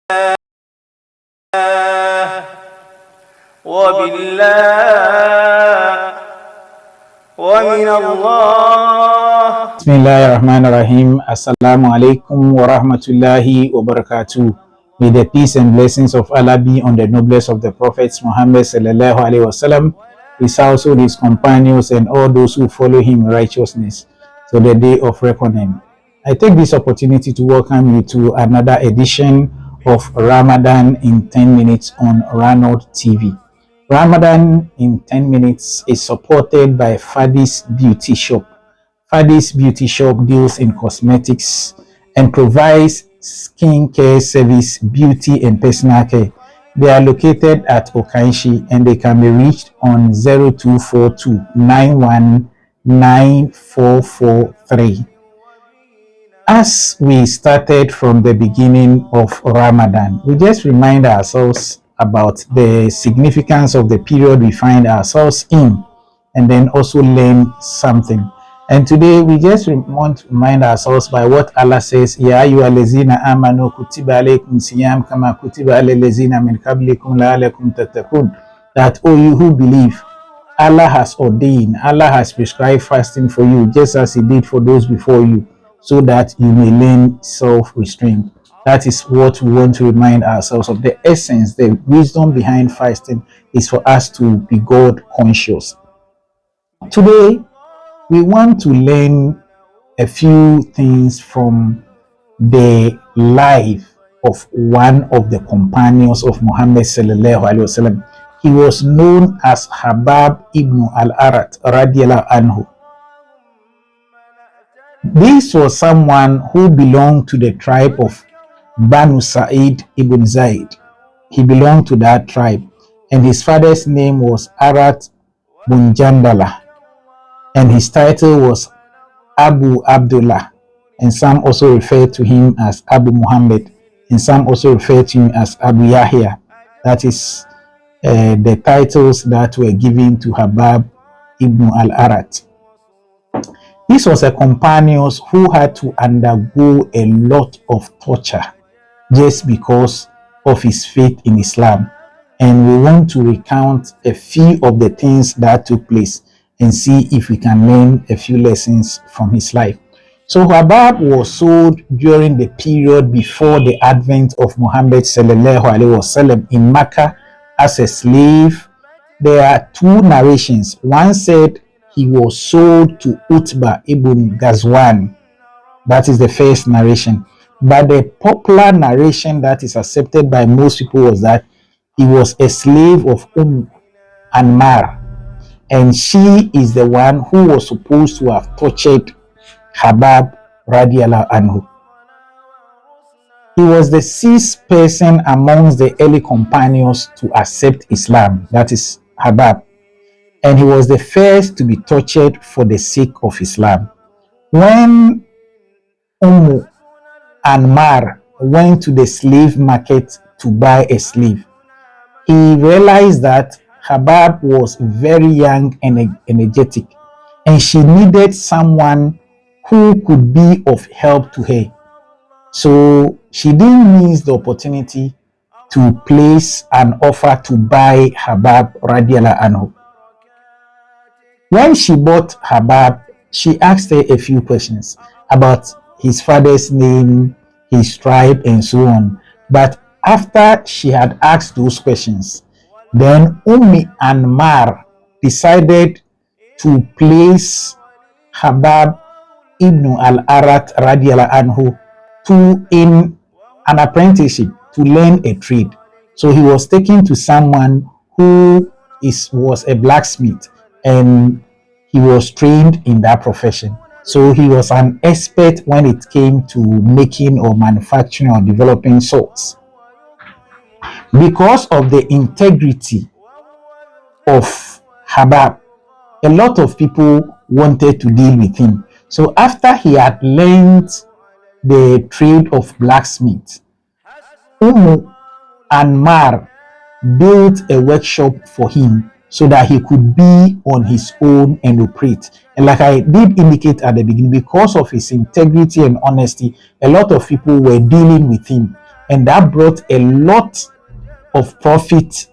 وبالله ومن الله. بسم الله الرحمن الرحيم. Assalamu alaikum wa rahmatullahi wa barakatuh. May the peace and blessings of Allah be on the noblest of the prophets Muhammad sallallahu alaihi wasallam, his household, his companions, and all those who follow him in righteousness to the day of reckoning. I take this opportunity to welcome you to another edition of Ramadan in 10 minutes on RAANOD TV. Ramadan in 10 minutes is supported by Fadi's Beauty Shop. Fadi's Beauty Shop deals in cosmetics and provides skincare service, beauty and personal care. They are located at Okanshi and they can be reached on 0242 919443. As we started from the beginning of Ramadan, we just remind ourselves about the significance of the period we find ourselves in, and then also learn something. And today we just want to remind ourselves by what Allah says, Ya ayyuhallazina amanu kutiba alaykum siyam kama kutiba alal ladzina min qablikum la'allakum tattaqun. That, oh, you who believe, Allah has ordained, Allah has prescribed fasting for you, just as He did for those before you, so that you may learn self-restraint. That is what we want to remind ourselves of. The essence, the wisdom behind fasting is for us to be God conscious. Today, we want to learn a few things from the life of one of the companions of Muhammad sallallahu alaihi wasallam. He was known as Habab ibn Arat radiallahu anhu. This was someone who belonged to the tribe of Banu Sa'id ibn Zaid. He belonged to that tribe, and his father's name was Arat bin Jandala, and his title was Abu Abdullah, and some also refer to him as Abu Muhammad, and some also refer to him as Abu Yahya. That is the titles that were given to Habab ibn Al Arat. This was a companion who had to undergo a lot of torture just because of his faith in Islam. And we want to recount a few of the things that took place and see if we can learn a few lessons from his life. So Habab was sold during the period before the advent of Muhammad sallallahu alaihi wasallam in Mecca as a slave. There are two narrations. One said he was sold to Utbah ibn Ghazwan. That is the first narration. But the popular narration that is accepted by most people was that he was a slave of Anmar, and she is the one who was supposed to have tortured Habab radiallahu anhu. He was the sixth person amongst the early companions to accept Islam, that is Habab, and he was the first to be tortured for the sake of Islam. When Anmar went to the slave market to buy a slave, he realized that Habab was very young and energetic, and she needed someone who could be of help to her. So she didn't miss the opportunity to place an offer to buy Habab radiallahu anhu. When she bought Habab, she asked her a few questions about his father's name, his tribe, and so on. But after she had asked those questions, then Anmar decided to place Habab ibn Al Arat radiallahu anhu in an apprenticeship to learn a trade. So he was taken to someone who was a blacksmith, and he was trained in that profession. So he was an expert when it came to making or manufacturing or developing swords. Because of the integrity of Habab, a lot of people wanted to deal with him. So after he had learned the trade of blacksmith, Anmar built a workshop for him so that he could be on his own and operate. And like I did indicate at the beginning, because of his integrity and honesty, a lot of people were dealing with him. and that brought a lot of profit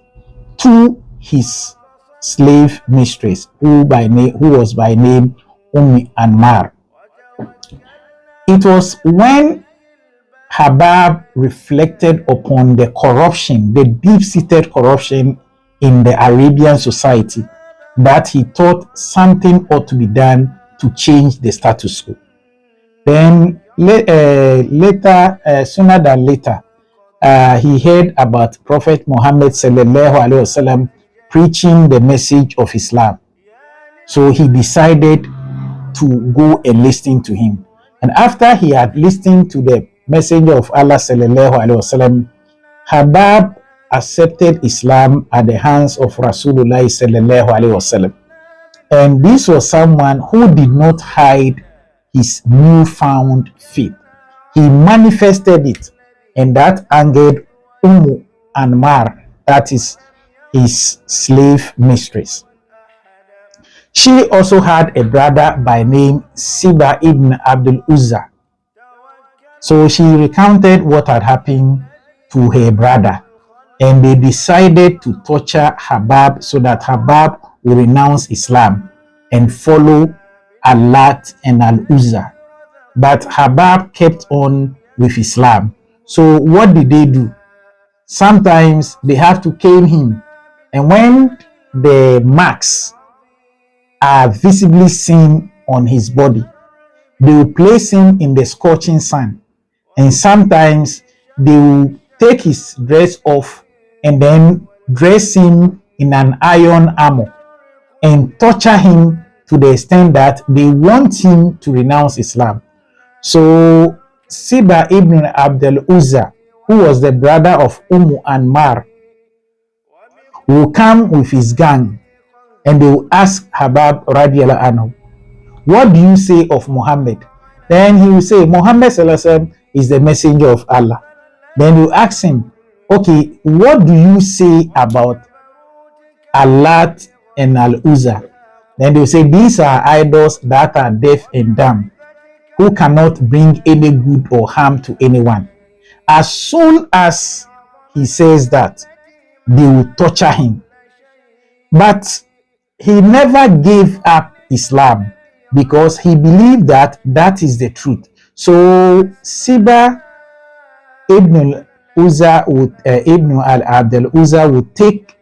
to his slave mistress, who was by name Ammar. It was when Habab reflected upon the corruption, the deep-seated corruption in the Arabian society, that he thought something ought to be done to change the status quo. Then sooner than later, he heard about Prophet Muhammad sallallahu alaihi wasallam preaching the message of Islam. So he decided to go and listen to him. And after he had listened to the messenger of Allah sallallahu alaihi wasallam, Habab accepted Islam at the hands of Rasulullah sallallahu alaihi wasallam. And this was someone who did not hide his newfound faith. He manifested it, and that angered Ammar, that is his slave mistress. She also had a brother by name Siba ibn Abdul Uzza. So she recounted what had happened to her brother, and they decided to torture Habab so that Habab will renounce Islam and follow Allat and Al-Uzza. But Habab kept on with Islam. So what did they do? Sometimes they have to cane him, and when the marks are visibly seen on his body, they will place him in the scorching sun, and sometimes they will take his dress off and then dress him in an iron armor and torture him to the extent that they want him to renounce Islam. So Siba ibn Abdul Uzza, who was the brother of Ammar, will come with his gang, and they will ask Habab radiallahu anhu, what do you say of Muhammad? Then he will say, Muhammad sallallahu alaihi wasallam is the messenger of Allah. Then you ask him, okay, what do you say about Allat and Al-Uzza? Then they will say, these are idols that are deaf and dumb, who cannot bring any good or harm to anyone. As soon as he says that, they will torture him. But he never gave up Islam because he believed that that is the truth. So Siba ibn Abdul Uzza would take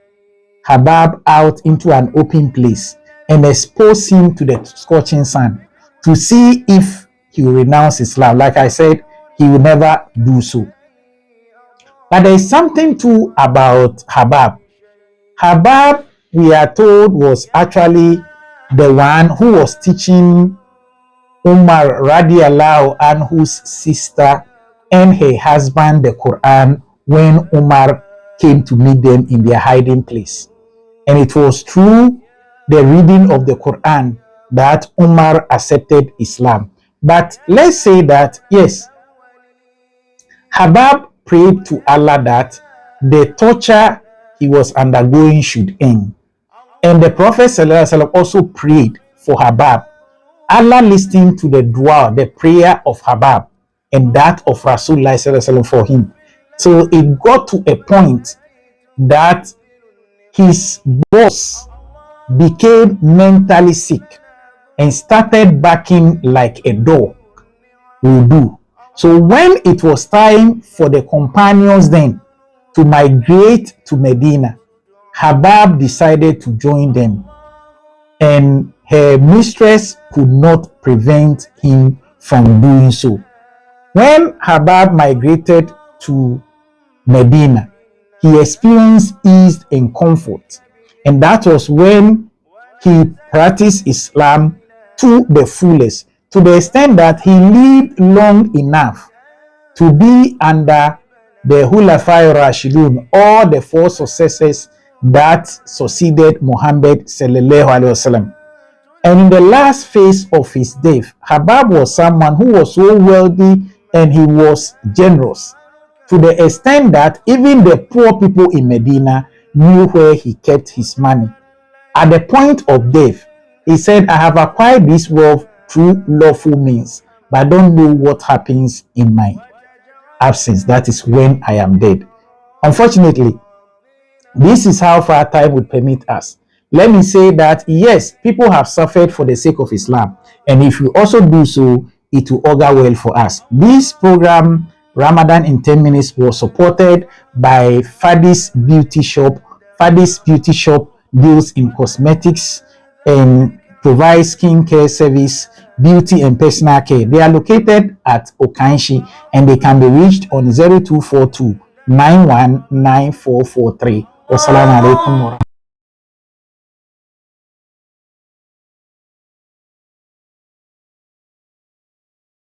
Habab out into an open place and expose him to the scorching sun to see if he will renounce Islam. Like I said, he will never do so. But there is something too about Habab. Habab, we are told, was actually the one who was teaching Umar radiallahu anhu's sister and her husband the Quran when Umar came to meet them in their hiding place. And it was through the reading of the Quran that Umar accepted Islam. But let's say that, yes, Habab prayed to Allah that the torture he was undergoing should end. And the Prophet ﷺ also prayed for Habab. Allah listened to the dua, the prayer of Habab, and that of Rasulullah ﷺ for him. So it got to a point that his boss became mentally sick and started barking like a dog will do. So when it was time for the companions then to migrate to Medina, Habab decided to join them, and her mistress could not prevent him from doing so. When Habab migrated to Medina, he experienced ease and comfort, and that was when he practiced Islam to the fullest, to the extent that he lived long enough to be under the Khulafai Rashidun, or the four successors that succeeded Muhammad sallallahu alaihi wasallam. And in the last phase of his death, Habab was someone who was so wealthy and he was generous, to the extent that even the poor people in Medina knew where he kept his money. At the point of death, he said, I have acquired this wealth through lawful means, but I don't know what happens in my absence, that is when I am dead. Unfortunately, this is how far time would permit us. Let me say that yes, people have suffered for the sake of Islam, and if we also do so, it will augur well for us. This program, Ramadan in 10 minutes, was supported by Fadi's Beauty Shop. Fadi's Beauty Shop deals in cosmetics and provides skincare service, beauty and personal care. They are located at Okanshi, and they can be reached on 0242 919443. Wassalamu alaikum.